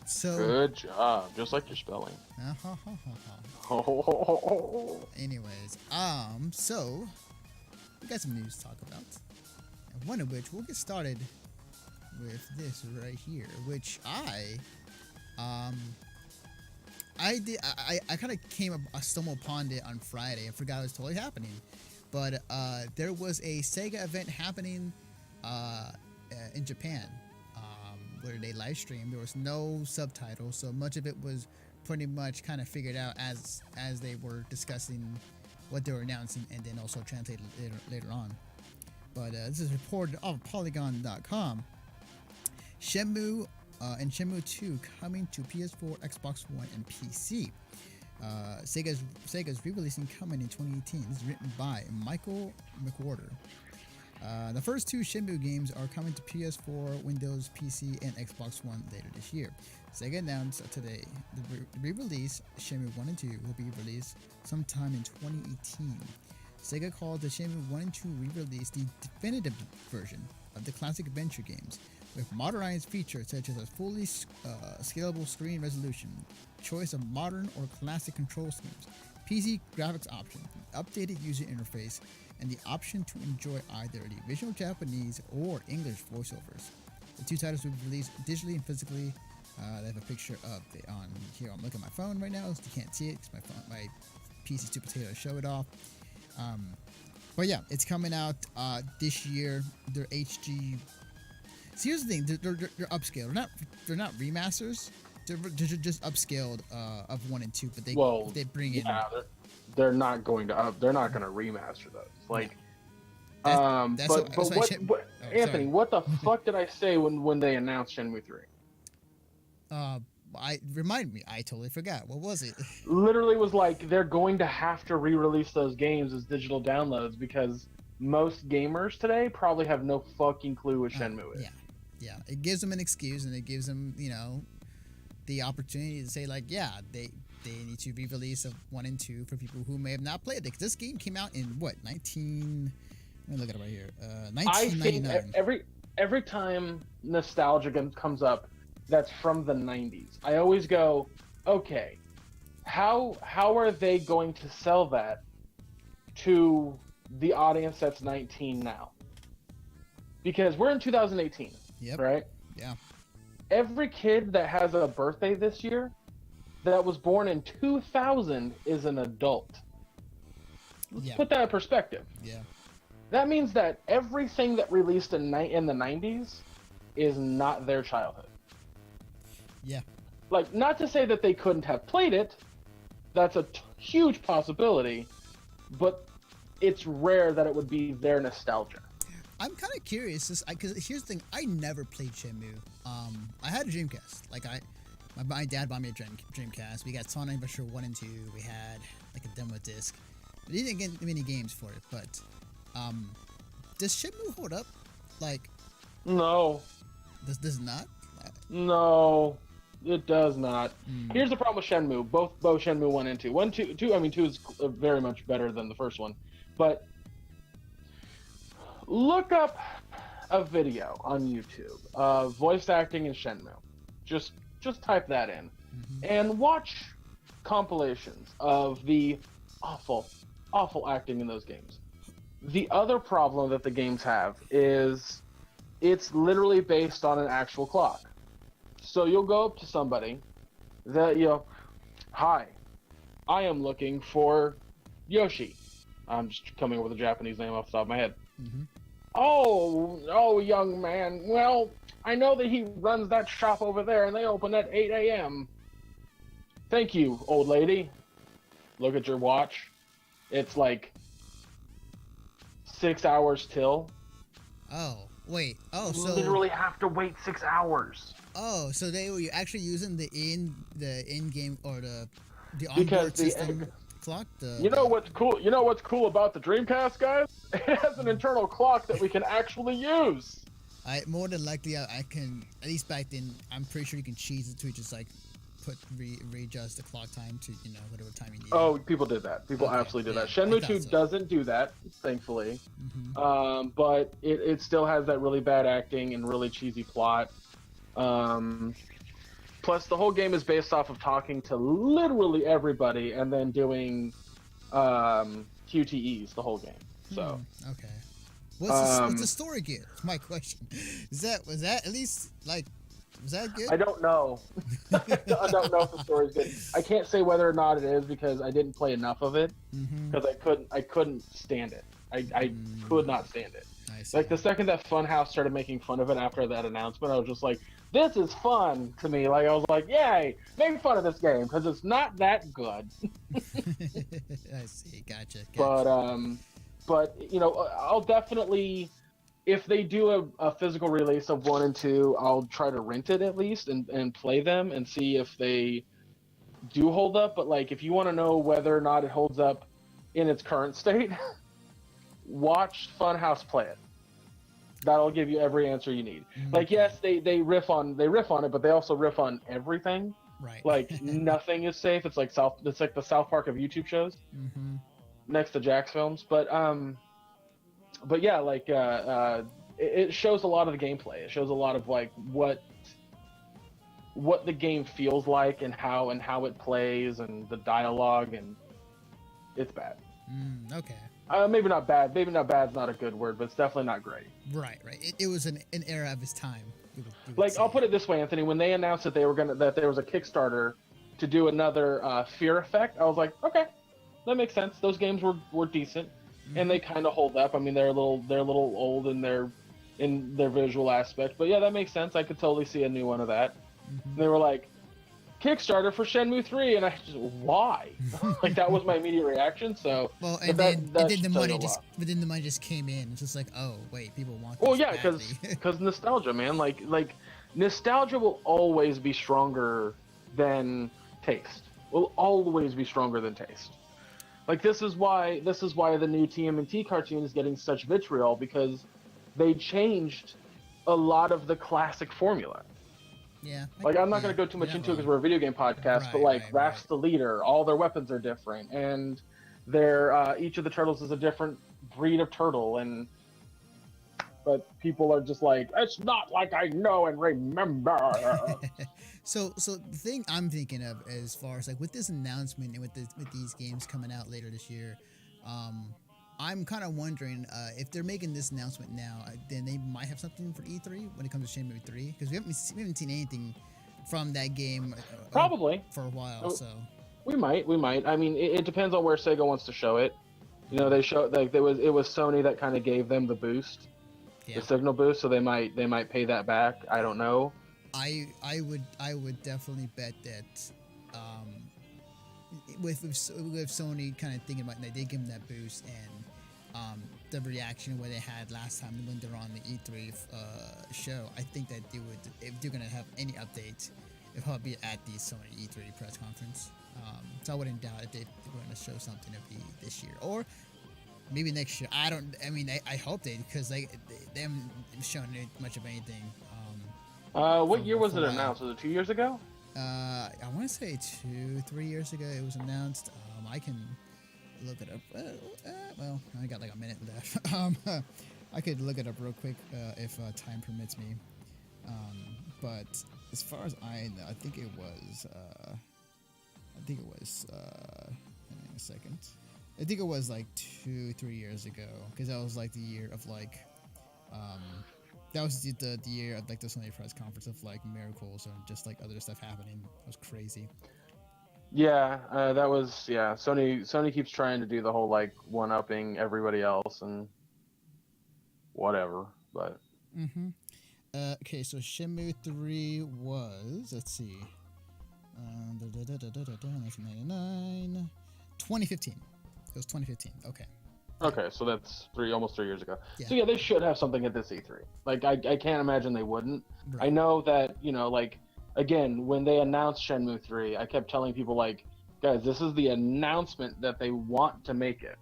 So Good job. Just like your spelling. anyways, so we got some news to talk about, and one of which we'll get started with this right here, which um, I did. I kind of I stumbled upon it on Friday. I forgot it was totally happening, but there was a Sega event happening in Japan, where they live streamed. There was no subtitles, so much of it was pretty much kind of figured out as they were discussing what they were announcing, and then also translated later on. But this is reported off Polygon.com. Shenmue and Shenmue 2 coming to PS4, Xbox One, and PC. Sega's re-releasing coming in 2018. This is written by Michael McWhorter. The first two Shenmue games are coming to PS4, Windows, PC, and Xbox One later this year. Sega announced today the re-release Shenmue 1 and 2 will be released sometime in 2018. Sega called the Shenmue 1 and 2 re-release the definitive version of the classic adventure games, with modernized features such as a fully scalable screen resolution, choice of modern or classic control schemes, PC graphics options, updated user interface, and the option to enjoy either the original Japanese or English voiceovers. The two titles will be released digitally and physically. I have a picture of it on here. I'm looking at my phone right now, so you can't see it because my PC is too potato to show it off. But yeah, it's coming out this year. They're HD. See, here's the thing: they're upscaled. They're not remasters. They're just upscaled of 1 and 2. But they bring in. They're not going to remaster those. Like, that's what Anthony? What the fuck did I say when they announced Shenmue 3? Remind me. I totally forgot. What was it? Literally was like they're going to have to re-release those games as digital downloads because most gamers today probably have no fucking clue what Shenmue is. Yeah. It gives them an excuse, and it gives them, the opportunity to say, like, yeah, they need to re-release of 1 and 2 for people who may have not played it. Because this game came out in what, let me look at it right here. 1999. I think every time nostalgia comes up that's from the 90s, I always go, okay, how are they going to sell that to the audience that's 19 now? Because we're in 2018, right? Yeah. Every kid that has a birthday this year that was born in 2000 is an adult. Let's put that in perspective. Yeah. That means that everything that released in the 90s is not their childhood. Yeah. Like, not to say that they couldn't have played it. That's a huge possibility. But it's rare that it would be their nostalgia. I'm kind of curious, because here's the thing: I never played Shenmue. I had a Dreamcast. Like my dad bought me a Dreamcast. We got Sonic Adventure 1 and 2. We had like a demo disc. We didn't get many games for it, but does Shenmue hold up? Like, no. Does it not? No, it does not. Here's the problem with Shenmue. Both Shenmue 1 and 2. 2 is very much better than the first one, but. Look up a video on YouTube of voice acting in Shenmue. Just type that in, and watch compilations of the awful acting in those games. The other problem that the games have is it's literally based on an actual clock. So you'll go up to somebody that hi, I am looking for Yoshi. I'm just coming up with a Japanese name off the top of my head. Oh, young man. Well, I know that he runs that shop over there, and they open at 8 a.m. Thank you, old lady. Look at your watch. It's like 6 hours till. Oh, wait. Oh, you so literally have to wait 6 hours. Oh, so they were actually using the in-game or the onboard system clock. You know what's cool? You know what's cool about the Dreamcast, guys? It has an internal clock that we can actually use. More than likely, I can, at least back then, I'm pretty sure you can cheese it to just like readjust the clock time to whatever time you need. Oh, people did that. People absolutely did that. Shenmue 2 doesn't do that, thankfully. But it still has that really bad acting and really cheesy plot. Plus, the whole game is based off of talking to literally everybody and then doing QTEs the whole game. So okay. What's the story good? That's my question. Was that at least like, was that good? I don't know. I don't know if the story's good. I can't say whether or not it is because I didn't play enough of it. Because I couldn't stand it. I could not stand it. Like the second that Funhouse started making fun of it after that announcement, I was just like, this is fun to me. Like I was like, yay, make fun of this game because it's not that good. I see. Gotcha. But I'll definitely, if they do a physical release of 1 and 2, I'll try to rent it at least and play them and see if they do hold up. But like, if you want to know whether or not it holds up in its current state, watch Funhouse play it. That'll give you every answer you need. Like, yes, they riff on it, but they also riff on everything. Right. Like nothing is safe. It's like the South Park of YouTube shows. Next to Jack's films, but yeah, like it shows a lot of the gameplay. It shows a lot of like what the game feels like and how it plays and the dialogue, and it's bad. Okay. Maybe not bad. Maybe not bad is not a good word, but it's definitely not great. Right. It was an era of its time. You would I'll put it this way, Anthony. When they announced that that there was a Kickstarter to do another Fear Effect, I was like, okay, that makes sense. Those games were decent, and they kind of hold up. I mean, they're a little old in their visual aspect, but yeah, that makes sense. I could totally see a new one of that. And they were like, Kickstarter for Shenmue 3, and I just, why? Like that was my immediate reaction. So then the money just came in. It's just like, oh wait, people want this. Well, yeah, because nostalgia, man. Like nostalgia will always be stronger than taste. Will always be stronger than taste. Like this is why the new TMNT cartoon is getting such vitriol, because they changed a lot of the classic formula. Yeah. Like I'm not going to go too much into it because we're a video game podcast, but like Raph's the leader, all their weapons are different, and their each of the turtles is a different breed of turtle, but people are just like, it's not like I know and remember. So the thing I'm thinking of as far as like with this announcement and with these games coming out later this year, I'm kind of wondering if they're making this announcement now, then they might have something for E3 when it comes to Shenmue 3, because we haven't seen anything from that game probably for a while. So we might. I mean, it depends on where Sega wants to show it. They showed like it was Sony that kind of gave them the boost, the signal boost, so they might pay that back. I don't know. I would definitely bet that with Sony kind of thinking about that, they give them that boost, and the reaction where they had last time when they're on the E3 show, I think that they would, if they're gonna have any updates, it'll probably be at the Sony E3 press conference. So I wouldn't doubt if they're going to show something of this year or maybe next year. I hope because they haven't shown much of anything. What year was it announced? Was it 2 years ago? I want to say 2-3 years ago it was announced. I can look it up. Well, I got like a minute left. I could look it up real quick if time permits me. But as far as I know, I think it was. Give me a second. I think it was like 2-3 years ago, because that was like the year of like. That was the year of like the Sony press conference of like miracles and just like other stuff happening. It was crazy. Yeah, that was Sony keeps trying to do the whole like one-upping everybody else and whatever, but. Okay, so Shenmue 3 was, let's see, 1999, 2015. It was 2015. Okay. Okay, so that's almost 3 years ago. Yeah. So yeah, they should have something at this E3. Like I can't imagine they wouldn't. Right. I know that like again when they announced Shenmue 3, I kept telling people like, guys, this is the announcement that they want to make it.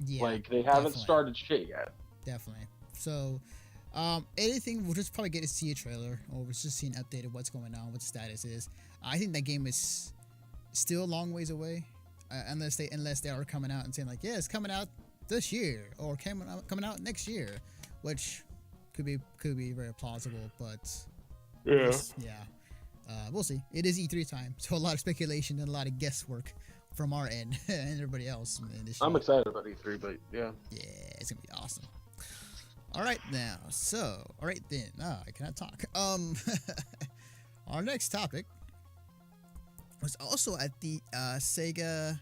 Yeah. Like they haven't started shit yet. Definitely. So, anything we'll just probably get to see a trailer or we'll just see an update of what's going on, what the status is. I think that game is still a long ways away, unless they are coming out and saying like, yeah, it's coming out this year or coming out next year, which could be very plausible, but we'll see. It is E3 time, so a lot of speculation and a lot of guesswork from our end and everybody else in the industry. I'm excited about E3, but yeah. Yeah, it's gonna be awesome. All right now, so all right then. I cannot talk. Our next topic was also at the Sega